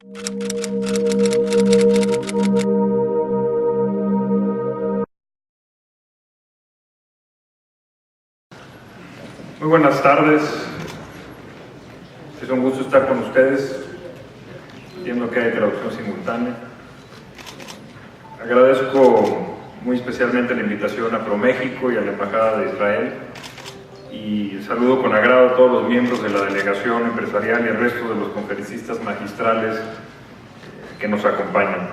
Muy buenas tardes, es un gusto estar con ustedes, viendo que hay traducción simultánea. Agradezco muy especialmente la invitación a ProMéxico y a la Embajada de Israel, y saludo con agrado a todos los miembros de la delegación empresarial y el resto de los conferencistas magistrales que nos acompañan.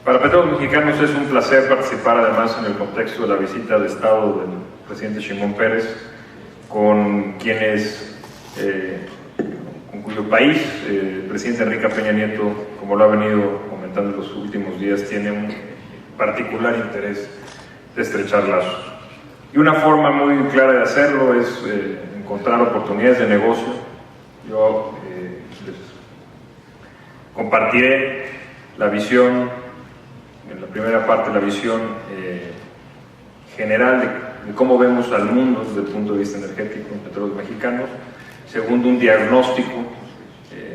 Para Petróleos Mexicanos es un placer participar además en el contexto de la visita de Estado del presidente Shimon Peres, con cuyo país el presidente Enrique Peña Nieto, como lo ha venido comentando en los últimos días, tiene un particular interés de estrechar lazos. Y una forma muy clara de hacerlo es encontrar oportunidades de negocio. Yo les compartiré la visión, en la primera parte, la visión general de cómo vemos al mundo desde el punto de vista energético en Petróleos Mexicanos. Segundo, un diagnóstico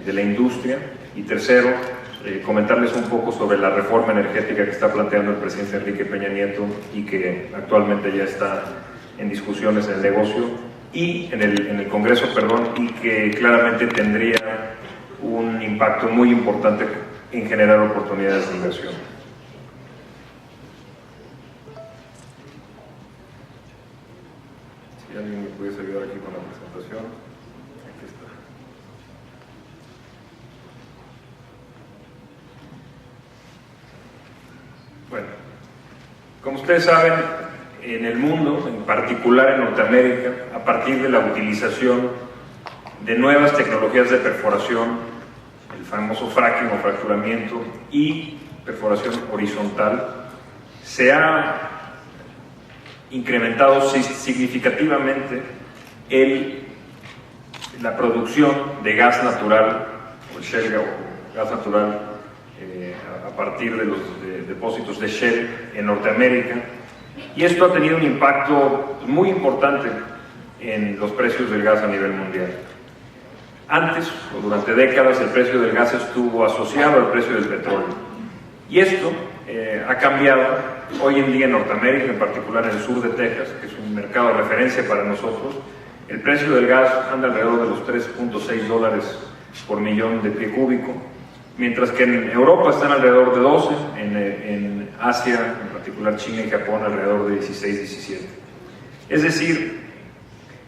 de la industria. Y tercero, comentarles un poco sobre la reforma energética que está planteando el presidente Enrique Peña Nieto y que actualmente ya está en discusiones en el negocio y en el Congreso, y que claramente tendría un impacto muy importante en generar oportunidades de inversión. Si alguien me pudiese ayudar aquí con la presentación. Aquí está. Bueno, como ustedes saben, en el mundo, en particular en Norteamérica, a partir de la utilización de nuevas tecnologías de perforación, el famoso fracking o fracturamiento y perforación horizontal, se ha incrementado significativamente la producción de gas natural, o el shale o gas natural, a partir de los depósitos de Shell en Norteamérica, y esto ha tenido un impacto muy importante en los precios del gas a nivel mundial. Antes, o durante décadas, el precio del gas estuvo asociado al precio del petróleo, y esto ha cambiado. Hoy en día en Norteamérica, en particular en el sur de Texas, que es un mercado de referencia para nosotros, el precio del gas anda alrededor de los $3.6 por millón de pie cúbico, mientras que en Europa están alrededor de 12, en Asia, en particular China y Japón, alrededor de 16, 17. Es decir,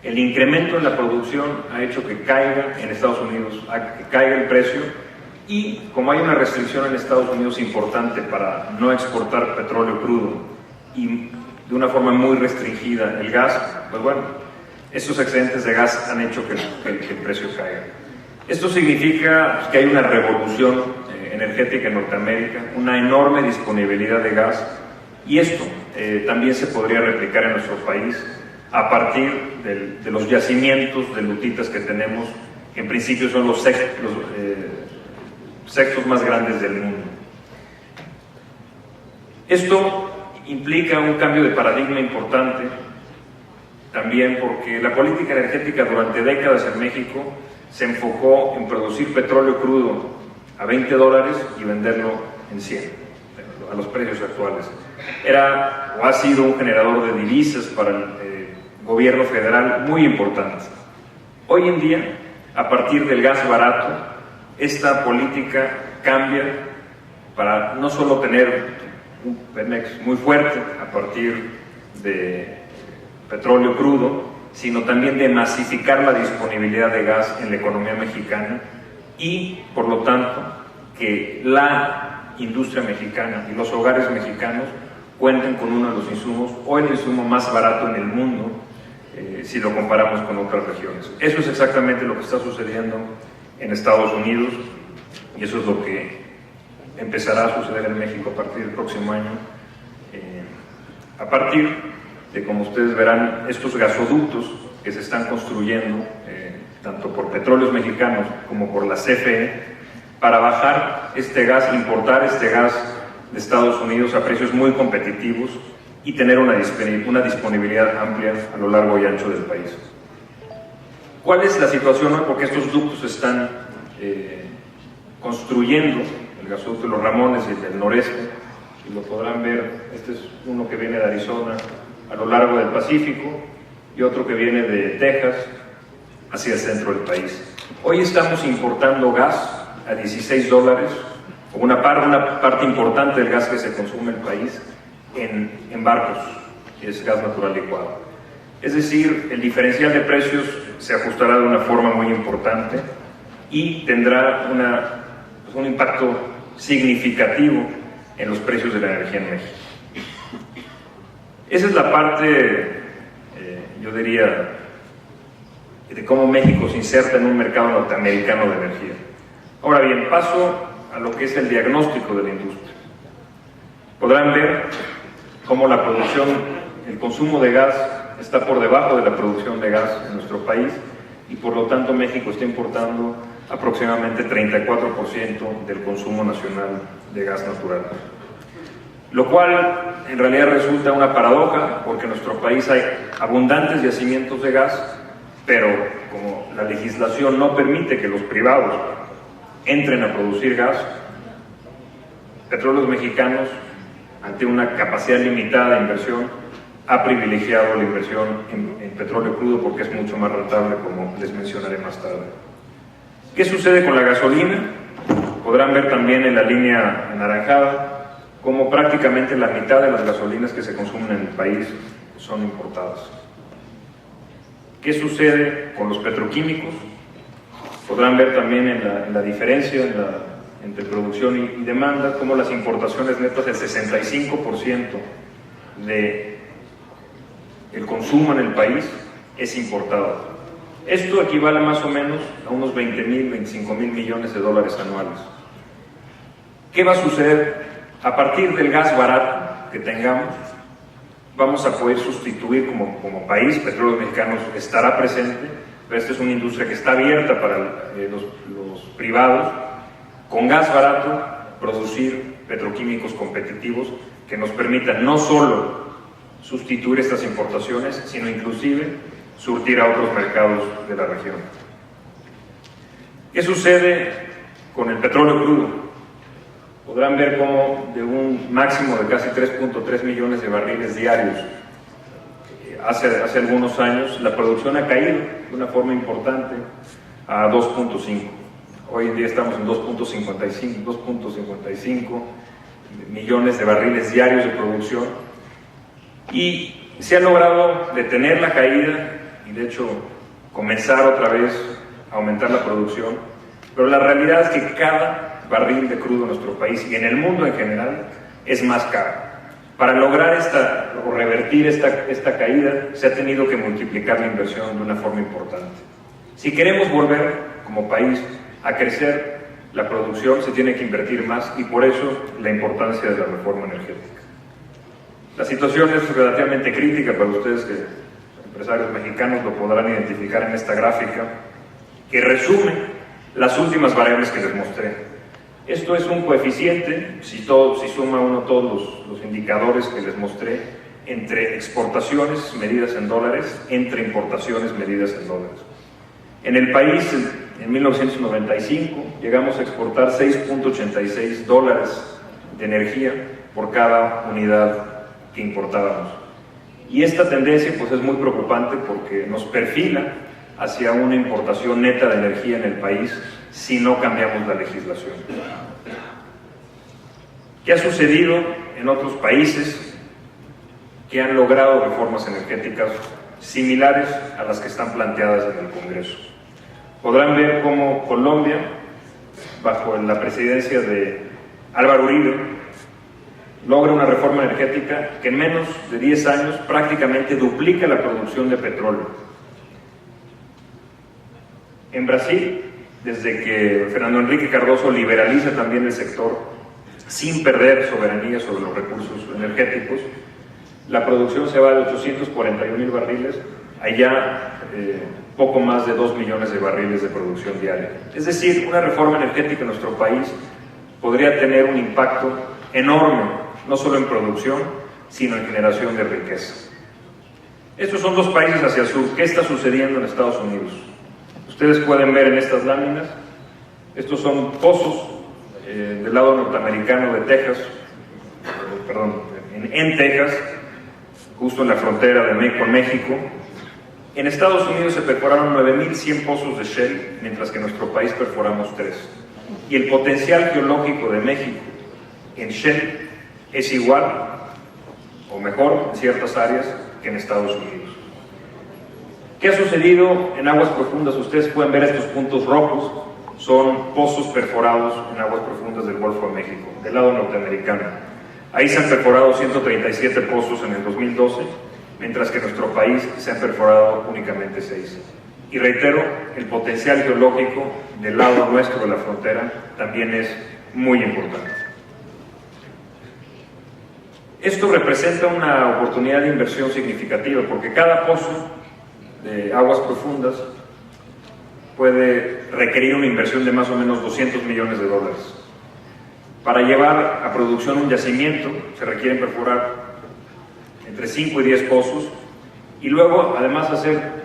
el incremento en la producción ha hecho que caiga en Estados Unidos, que caiga el precio, y como hay una restricción en Estados Unidos importante para no exportar petróleo crudo y de una forma muy restringida el gas, pues bueno, estos excedentes de gas han hecho que el precio caiga. Esto significa que hay una revolución energética en Norteamérica, una enorme disponibilidad de gas, y esto también se podría replicar en nuestro país a partir de los yacimientos de lutitas que tenemos, que en principio son los sextos más grandes del mundo. Esto implica un cambio de paradigma importante también, porque la política energética durante décadas en México se enfocó en producir petróleo crudo a $20 y venderlo en 100, a los precios actuales. Era o ha sido un generador de divisas para el gobierno federal muy importante. Hoy en día, a partir del gas barato, esta política cambia para no solo tener un Pemex muy fuerte a partir de petróleo crudo, sino también de masificar la disponibilidad de gas en la economía mexicana y, por lo tanto, que la industria mexicana y los hogares mexicanos cuenten con uno de los insumos, o el insumo más barato en el mundo, si lo comparamos con otras regiones. Eso es exactamente lo que está sucediendo en Estados Unidos, y eso es lo que empezará a suceder en México a partir del próximo año, a partir de, como ustedes verán, estos gasoductos que se están construyendo, tanto por Petróleos Mexicanos como por la CFE, para bajar este gas, importar este gas de Estados Unidos a precios muy competitivos y tener una disponibilidad amplia a lo largo y ancho del país. ¿Cuál es la situación hoy? Porque estos ductos están construyendo el gasoducto de Los Ramones y el del noreste, y lo podrán ver. Este es uno que viene de Arizona a lo largo del Pacífico y otro que viene de Texas hacia el centro del país. Hoy estamos importando gas a $16, o una parte importante del gas que se consume en el país en barcos, que es gas natural licuado. Es decir, el diferencial de precios se ajustará de una forma muy importante y tendrá un impacto significativo en los precios de la energía en México. Esa es la parte, yo diría, de cómo México se inserta en un mercado norteamericano de energía. Ahora bien, paso a lo que es el diagnóstico de la industria. Podrán ver cómo la producción, el consumo de gas está por debajo de la producción de gas en nuestro país, y por lo tanto México está importando aproximadamente 34% del consumo nacional de gas natural. Lo cual en realidad resulta una paradoja, porque en nuestro país hay abundantes yacimientos de gas, pero como la legislación no permite que los privados entren a producir gas, Petróleos Mexicanos, ante una capacidad limitada de inversión, ha privilegiado la inversión en petróleo crudo porque es mucho más rentable, como les mencionaré más tarde. ¿Qué sucede con la gasolina? Podrán ver también en la línea anaranjada como prácticamente la mitad de las gasolinas que se consumen en el país son importadas. ¿Qué sucede con los petroquímicos? Podrán ver también en la diferencia entre producción y demanda, como las importaciones netas, el 65% del consumo en el país es importado. Esto equivale más o menos a unos 20,000, 25,000 millones de dólares anuales. ¿Qué va a suceder? A partir del gas barato que tengamos, vamos a poder sustituir como país. Petróleos Mexicanos estará presente, pero esta es una industria que está abierta para los privados, con gas barato, producir petroquímicos competitivos que nos permitan no solo sustituir estas importaciones, sino inclusive surtir a otros mercados de la región. ¿Qué sucede con el petróleo crudo? Podrán ver cómo de un máximo de casi 3.3 millones de barriles diarios hace algunos años, la producción ha caído de una forma importante a 2.5. Hoy en día estamos en 2.55 millones de barriles diarios de producción, y se ha logrado detener la caída y de hecho comenzar otra vez a aumentar la producción, pero la realidad es que cada barril de crudo en nuestro país y en el mundo en general es más caro. Para lograr revertir esta caída se ha tenido que multiplicar la inversión de una forma importante. Si queremos volver como país a crecer la producción, se tiene que invertir más, y por eso la importancia de la reforma energética. La situación es relativamente crítica para ustedes, que empresarios mexicanos lo podrán identificar en esta gráfica, que resume las últimas variables que les mostré. Esto es un coeficiente, si suma uno todos los indicadores que les mostré, entre exportaciones medidas en dólares, entre importaciones medidas en dólares. En el país, en 1995, llegamos a exportar $6.86 de energía por cada unidad que importábamos. Y esta tendencia pues es muy preocupante, porque nos perfila hacia una importación neta de energía en el país si no cambiamos la legislación. ¿Qué ha sucedido en otros países que han logrado reformas energéticas similares a las que están planteadas en el Congreso? Podrán ver cómo Colombia, bajo la presidencia de Álvaro Uribe, logra una reforma energética que en menos de 10 años prácticamente duplica la producción de petróleo. En Brasil, desde que Fernando Henrique Cardoso liberaliza también el sector sin perder soberanía sobre los recursos energéticos, la producción se va de 841,000 barriles a ya poco más de 2 millones de barriles de producción diaria. Es decir, una reforma energética en nuestro país podría tener un impacto enorme, no solo en producción, sino en generación de riqueza. Estos son dos países hacia el sur. ¿Qué está sucediendo en Estados Unidos? Ustedes pueden ver en estas láminas Estos son pozos del lado norteamericano de Texas, en Texas, justo en la frontera con México. En Estados Unidos se perforaron 9.100 pozos de Shell, mientras que en nuestro país perforamos 3. Y el potencial geológico de México en Shell es igual o mejor en ciertas áreas que en Estados Unidos. ¿Qué ha sucedido en aguas profundas? Ustedes pueden ver estos puntos rojos, son pozos perforados en aguas profundas del Golfo de México, del lado norteamericano. Ahí se han perforado 137 pozos en el 2012, mientras que en nuestro país se han perforado únicamente 6. Y reitero, el potencial geológico del lado nuestro de la frontera también es muy importante. Esto representa una oportunidad de inversión significativa, porque cada pozo de aguas profundas puede requerir una inversión de más o menos $200 millones. Para llevar a producción un yacimiento se requieren perforar entre 5 y 10 pozos, y luego además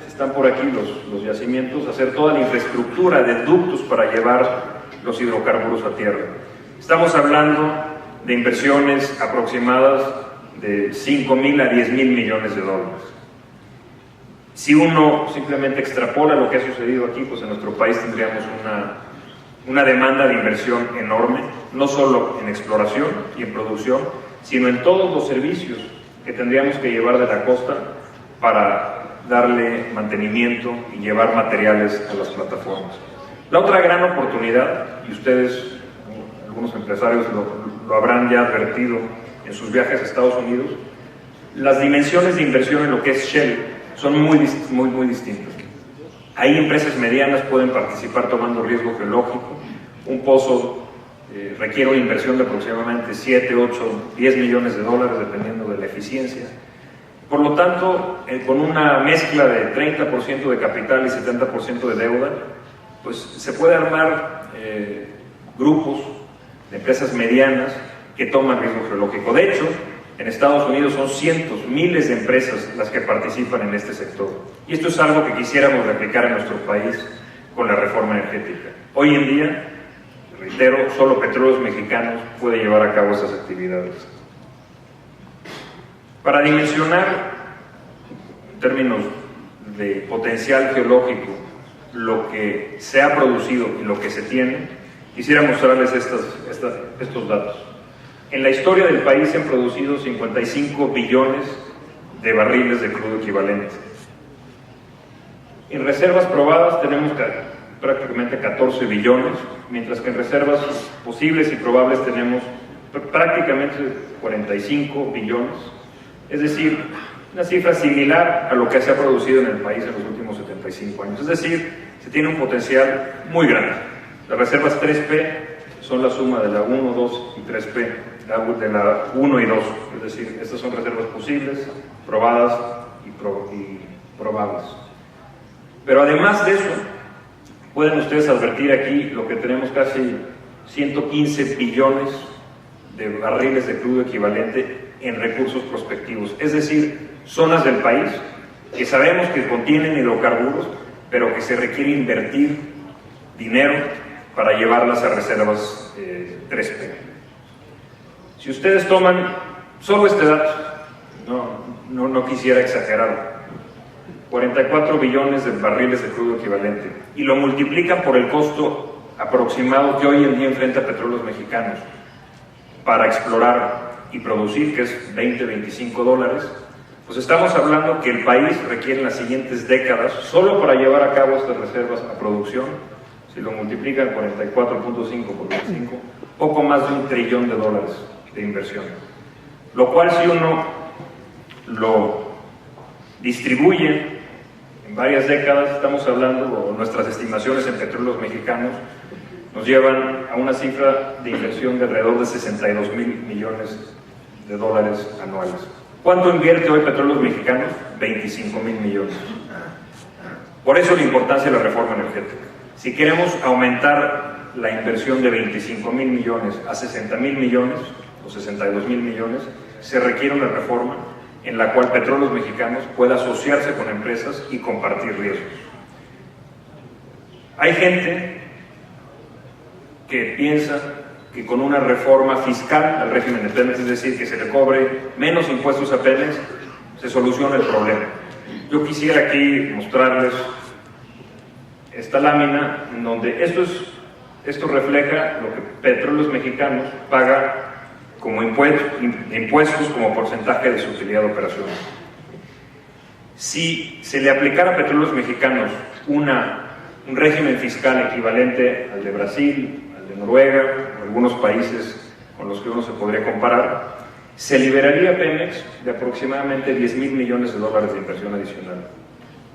están por aquí los yacimientos, hacer toda la infraestructura de ductos para llevar los hidrocarburos a tierra. Estamos hablando de inversiones aproximadas de $5.000 a $10.000 millones. Si uno simplemente extrapola lo que ha sucedido aquí, pues en nuestro país tendríamos una demanda de inversión enorme, no solo en exploración y en producción, sino en todos los servicios que tendríamos que llevar de la costa para darle mantenimiento y llevar materiales a las plataformas. La otra gran oportunidad, y ustedes, algunos empresarios lo habrán ya advertido en sus viajes a Estados Unidos, las dimensiones de inversión en lo que es Shell son muy distintas. Ahí empresas medianas pueden participar tomando riesgo geológico. Un pozo requiere una inversión de aproximadamente 7, 8, 10 millones de dólares, dependiendo de la eficiencia. Por lo tanto, con una mezcla de 30% de capital y 70% de deuda, pues se puede armar grupos de empresas medianas que toman riesgo geológico. De hecho, en Estados Unidos son cientos, miles de empresas las que participan en este sector. Y esto es algo que quisiéramos replicar en nuestro país con la reforma energética. Hoy en día, reitero, solo Petróleos Mexicanos puede llevar a cabo estas actividades. Para dimensionar, en términos de potencial geológico, lo que se ha producido y lo que se tiene, quisiera mostrarles estos datos. En la historia del país se han producido 55 billones de barriles de crudo equivalente. En reservas probadas tenemos prácticamente 14 billones, mientras que en reservas posibles y probables tenemos prácticamente 45 billones, es decir, una cifra similar a lo que se ha producido en el país en los últimos 75 años. Es decir, se tiene un potencial muy grande. Las reservas 3P son la suma de la 1, 2 y 3P, de la 1 y 2, es decir, estas son reservas posibles, probadas y probables. Pero además de eso, pueden ustedes advertir aquí lo que tenemos casi 115 billones de barriles de crudo equivalente en recursos prospectivos, es decir, zonas del país que sabemos que contienen hidrocarburos, pero que se requiere invertir dinero para llevarlas a reservas 3P. Si ustedes toman solo este dato, no quisiera exagerar, 44 billones de barriles de crudo equivalente, y lo multiplican por el costo aproximado que hoy en día enfrenta Petróleos Mexicanos para explorar y producir, que es $20-25, pues estamos hablando que el país requiere en las siguientes décadas, solo para llevar a cabo estas reservas a producción, si lo multiplican 44.5 por 25, poco más de $1 trillón de inversión. Lo cual, si uno lo distribuye en varias décadas, estamos hablando, o nuestras estimaciones en Petróleos Mexicanos nos llevan a una cifra de inversión de alrededor de $62.000 millones anuales. ¿Cuánto invierte hoy Petróleos Mexicanos? $25.000 millones. Por eso la importancia de la reforma energética. Si queremos aumentar la inversión de $25.000 millones a $60.000 millones o $62.000 millones, se requiere una reforma en la cual Petróleos Mexicanos pueda asociarse con empresas y compartir riesgos. Hay gente que piensa que con una reforma fiscal al régimen de Pemex, es decir, que se le cobre menos impuestos a Pemex, se soluciona el problema. Yo quisiera aquí mostrarles esta lámina en donde esto refleja lo que Petróleos Mexicanos paga como impuestos como porcentaje de su utilidad de operación. Si se le aplicara a Petróleos Mexicanos un régimen fiscal equivalente al de Brasil, al de Noruega, o algunos países con los que uno se podría comparar, se liberaría a Pemex de aproximadamente $10,000 millones de inversión adicional.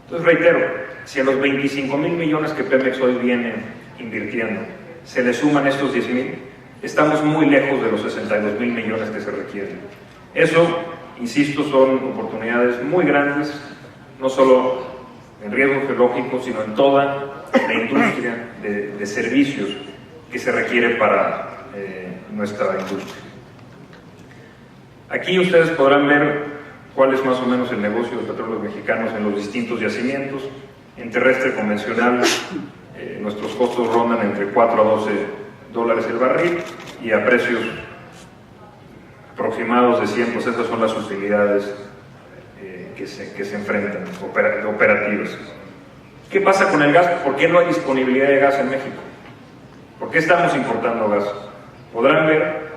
Entonces, reitero, si a los 25,000 millones que Pemex hoy viene invirtiendo se le suman estos 10,000, estamos muy lejos de los 62,000 millones que se requieren. Eso, insisto, son oportunidades muy grandes, no solo en riesgo geológico, sino en toda la industria de servicios que se requiere para nuestra industria. Aquí ustedes podrán ver cuál es más o menos el negocio de Petróleos Mexicanos en los distintos yacimientos. En terrestre convencional, nuestros costos rondan entre 4 a 12 dólares el barril, y a precios aproximados de 100, pues esas son las utilidades que se enfrentan, operativas. ¿Qué pasa con el gas? ¿Por qué no hay disponibilidad de gas en México? ¿Por qué estamos importando gas? Podrán ver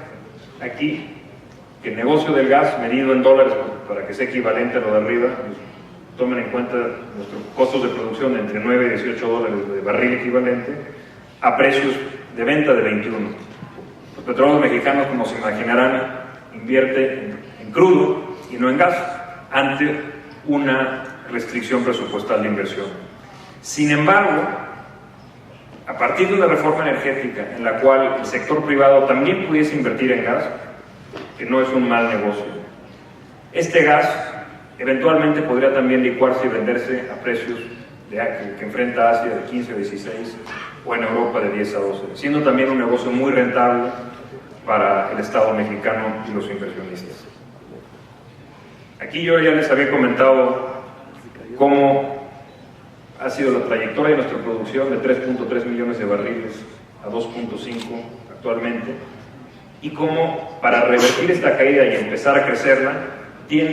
aquí que el negocio del gas medido en dólares, para que sea equivalente a lo de arriba, pues, tomen en cuenta nuestros costos de producción de entre 9 y 18 dólares de barril equivalente, a precios de venta de 21. Los Petróleos Mexicanos, como se imaginarán, invierte en crudo y no en gas, ante una restricción presupuestal de inversión. Sin embargo, a partir de una reforma energética en la cual el sector privado también pudiese invertir en gas, que no es un mal negocio, este gas eventualmente podría también licuarse y venderse a precios que enfrenta Asia de 15 o 16, o en Europa de 10 a 12, siendo también un negocio muy rentable para el Estado mexicano y los inversionistas. Aquí yo ya les había comentado cómo ha sido la trayectoria de nuestra producción de 3.3 millones de barriles a 2.5 actualmente, y cómo para revertir esta caída y empezar a crecerla,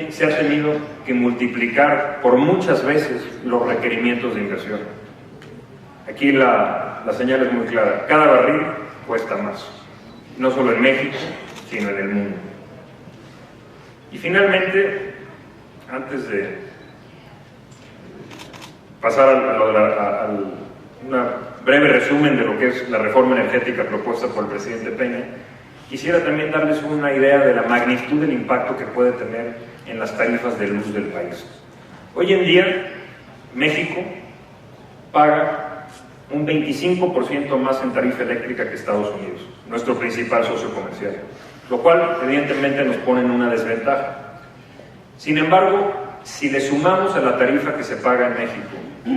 se ha tenido que multiplicar por muchas veces los requerimientos de inversión. Aquí la señal es muy clara: cada barril cuesta más, no solo en México, sino en el mundo. Y finalmente, antes de pasar a un breve resumen de lo que es la reforma energética propuesta por el presidente Peña, quisiera también darles una idea de la magnitud del impacto que puede tener en las tarifas de luz del país. Hoy en día, México paga un 25% más en tarifa eléctrica que Estados Unidos, nuestro principal socio comercial, lo cual evidentemente nos pone en una desventaja. Sin embargo, si le sumamos a la tarifa que se paga en México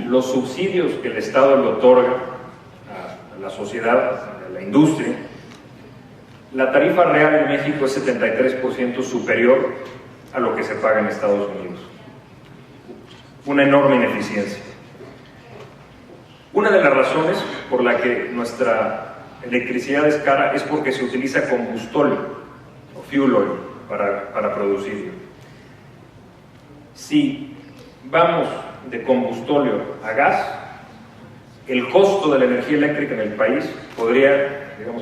los subsidios que el Estado le otorga a la sociedad, a la industria, la tarifa real en México es 73% superior a lo que se paga en Estados Unidos. Una enorme ineficiencia. Una de las razones por la que nuestra electricidad es cara es porque se utiliza combustóleo o fuel oil para producirlo. Si vamos de combustóleo a gas, el costo de la energía eléctrica en el país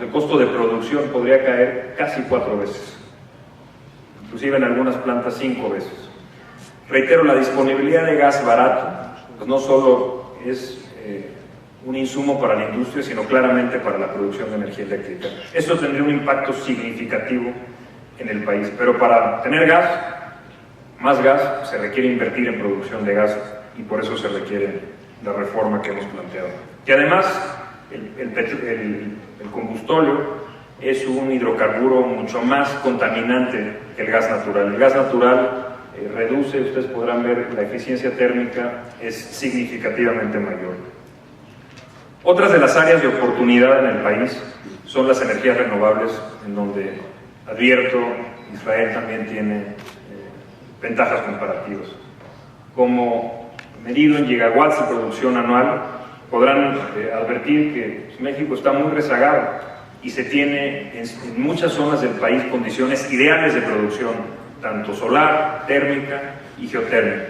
el costo de producción podría caer casi 4 veces, inclusive en algunas plantas 5 veces. Reitero, la disponibilidad de gas barato pues no solo es un insumo para la industria, sino claramente para la producción de energía eléctrica. Esto tendría un impacto significativo en el país, pero para tener más gas, se requiere invertir en producción de gas, y por eso se requiere la reforma que hemos planteado. Y además, el combustóleo es un hidrocarburo mucho más contaminante que el gas natural. El gas natural reduce, ustedes podrán ver, la eficiencia térmica es significativamente mayor. Otras de las áreas de oportunidad en el país son las energías renovables, en donde, advierto, Israel también tiene ventajas comparativas. Como medido en gigawatts de producción anual, podrán advertir que México está muy rezagado y se tiene en muchas zonas del país condiciones ideales de producción, tanto solar, térmica y geotérmica.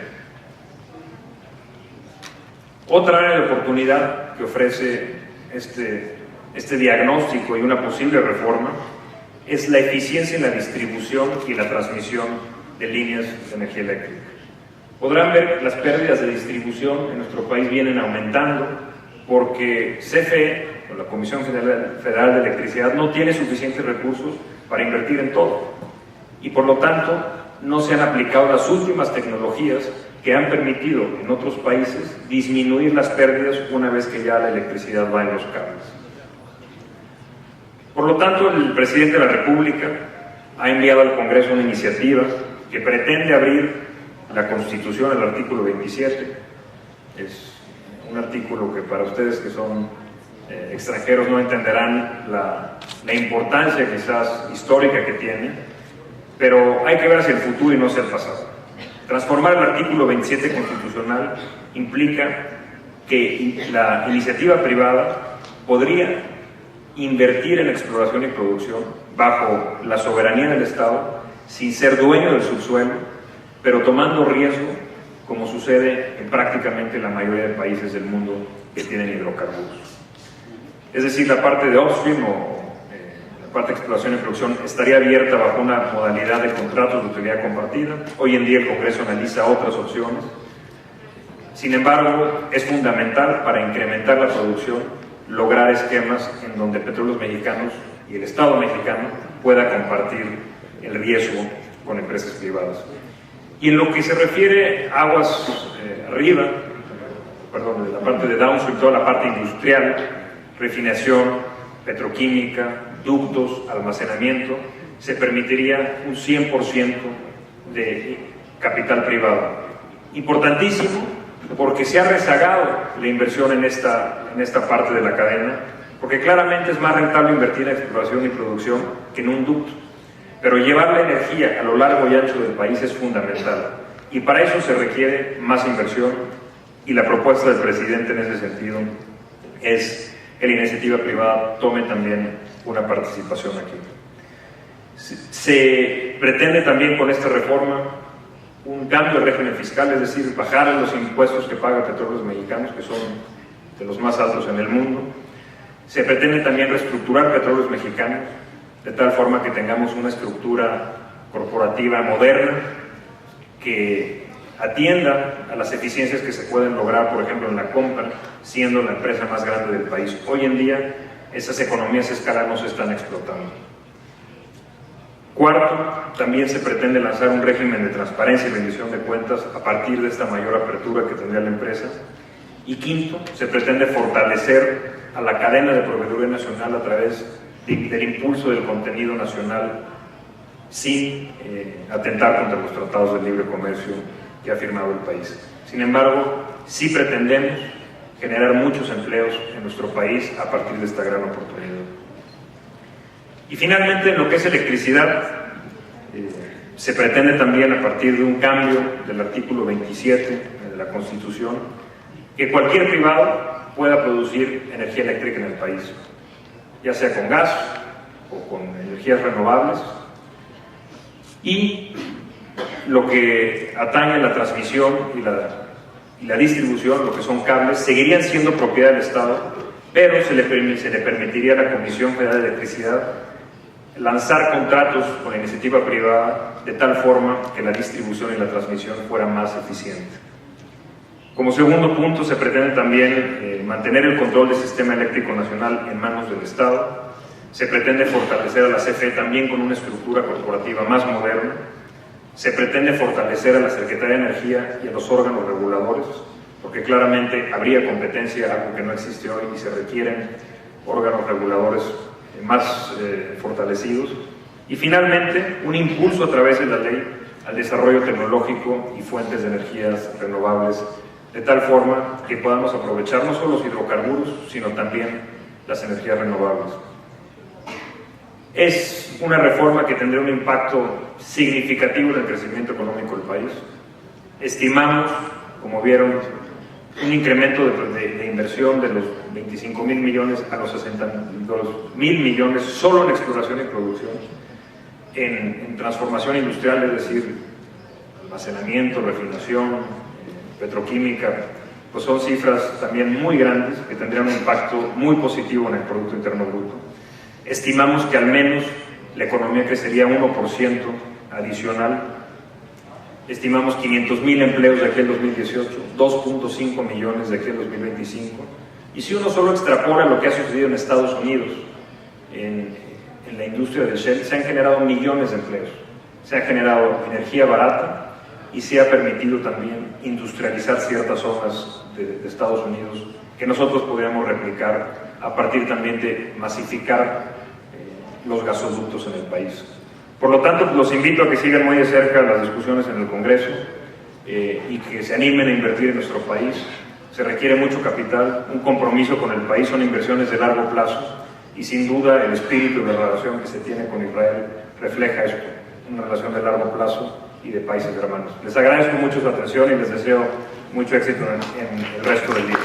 Otra área de oportunidad que ofrece este diagnóstico y una posible reforma es la eficiencia en la distribución y la transmisión de líneas de energía eléctrica. Podrán ver las pérdidas de distribución en nuestro país vienen aumentando porque CFE, o la Comisión Federal de Electricidad, no tiene suficientes recursos para invertir en todo y por lo tanto no se han aplicado las últimas tecnologías que han permitido en otros países disminuir las pérdidas una vez que ya la electricidad va en los cables. Por lo tanto, el presidente de la República ha enviado al Congreso una iniciativa que pretende abrir la Constitución, el artículo 27. Es un artículo que para ustedes que son extranjeros no entenderán la importancia quizás histórica que tiene, pero hay que ver hacia el futuro y no hacia el pasado. Transformar el artículo 27 constitucional implica que la iniciativa privada podría invertir en exploración y producción bajo la soberanía del Estado, sin ser dueño del subsuelo, pero tomando riesgo, como sucede en prácticamente la mayoría de países del mundo que tienen hidrocarburos. Es decir, la parte de upstream la parte de exploración y producción estaría abierta bajo una modalidad de contratos de utilidad compartida. Hoy en día el Congreso analiza otras opciones. Sin embargo, es fundamental para incrementar la producción lograr esquemas en donde Petróleos Mexicanos y el Estado mexicano pueda compartir el riesgo con empresas privadas. Y en lo que se refiere a aguas arriba, de la parte de downstream, toda la parte industrial, refinación, petroquímica, ductos, almacenamiento, se permitiría un 100% de capital privado. Importantísimo, porque se ha rezagado la inversión en esta parte de la cadena, porque claramente es más rentable invertir en exploración y producción que en un ducto. Pero llevar la energía a lo largo y ancho del país es fundamental, y para eso se requiere más inversión, y la propuesta del presidente en ese sentido es que la iniciativa privada tome también una participación aquí. Se pretende también con esta reforma un cambio de régimen fiscal, es decir, bajar los impuestos que paga Petróleos Mexicanos, que son de los más altos en el mundo. Se pretende también reestructurar Petróleos Mexicanos, de tal forma que tengamos una estructura corporativa moderna que atienda a las eficiencias que se pueden lograr, por ejemplo, en la compra, siendo la empresa más grande del país. Hoy en día, esas economías de escala no se están explotando. Cuarto, también se pretende lanzar un régimen de transparencia y rendición de cuentas a partir de esta mayor apertura que tendría la empresa. Y quinto, se pretende fortalecer a la cadena de proveeduría nacional a través del impulso del contenido nacional sin atentar contra los tratados de libre comercio que ha firmado el país. Sin embargo, sí pretendemos generar muchos empleos en nuestro país a partir de esta gran oportunidad. Y finalmente, en lo que es electricidad, se pretende también, a partir de un cambio del artículo 27 de la Constitución, que cualquier privado pueda producir energía eléctrica en el país, ya sea con gas o con energías renovables. Y lo que atañe a la transmisión y la distribución, lo que son cables, seguirían siendo propiedad del Estado, pero se le permitiría a la Comisión Federal de Electricidad lanzar contratos con la iniciativa privada de tal forma que la distribución y la transmisión fuera más eficiente. Como segundo punto, se pretende también mantener el control del sistema eléctrico nacional en manos del Estado. Se pretende fortalecer a la CFE también con una estructura corporativa más moderna. Se pretende fortalecer a la Secretaría de Energía y a los órganos reguladores, porque claramente habría competencia, algo que no existe hoy, y se requieren órganos reguladores más fortalecidos. Y finalmente, un impulso a través de la ley al desarrollo tecnológico y fuentes de energías renovables, de tal forma que podamos aprovechar no solo los hidrocarburos, sino también las energías renovables. Es una reforma que tendrá un impacto significativo en el crecimiento económico del país. Estimamos, como vieron, un incremento de inversión de los 25.000 millones a los 62.000 millones solo en exploración y producción, en transformación industrial, es decir, almacenamiento, refinación, petroquímica, pues son cifras también muy grandes que tendrían un impacto muy positivo en el Producto Interno Bruto. Estimamos que al menos la economía crecería 1% adicional. Estimamos 500.000 empleos de aquí al 2018, 2.5 millones de aquí al 2025. Y si uno solo extrapola lo que ha sucedido en Estados Unidos, en la industria del shale, se han generado millones de empleos. Se ha generado energía barata y se ha permitido también industrializar ciertas zonas de Estados Unidos que nosotros podríamos replicar a partir también de masificar los gasoductos en el país. Por lo tanto, los invito a que sigan muy de cerca las discusiones en el Congreso y que se animen a invertir en nuestro país. Se requiere mucho capital, un compromiso con el país, son inversiones de largo plazo y sin duda el espíritu de la relación que se tiene con Israel refleja esto, una relación de largo plazo y de países hermanos. Les agradezco mucho su atención y les deseo mucho éxito en el resto del día.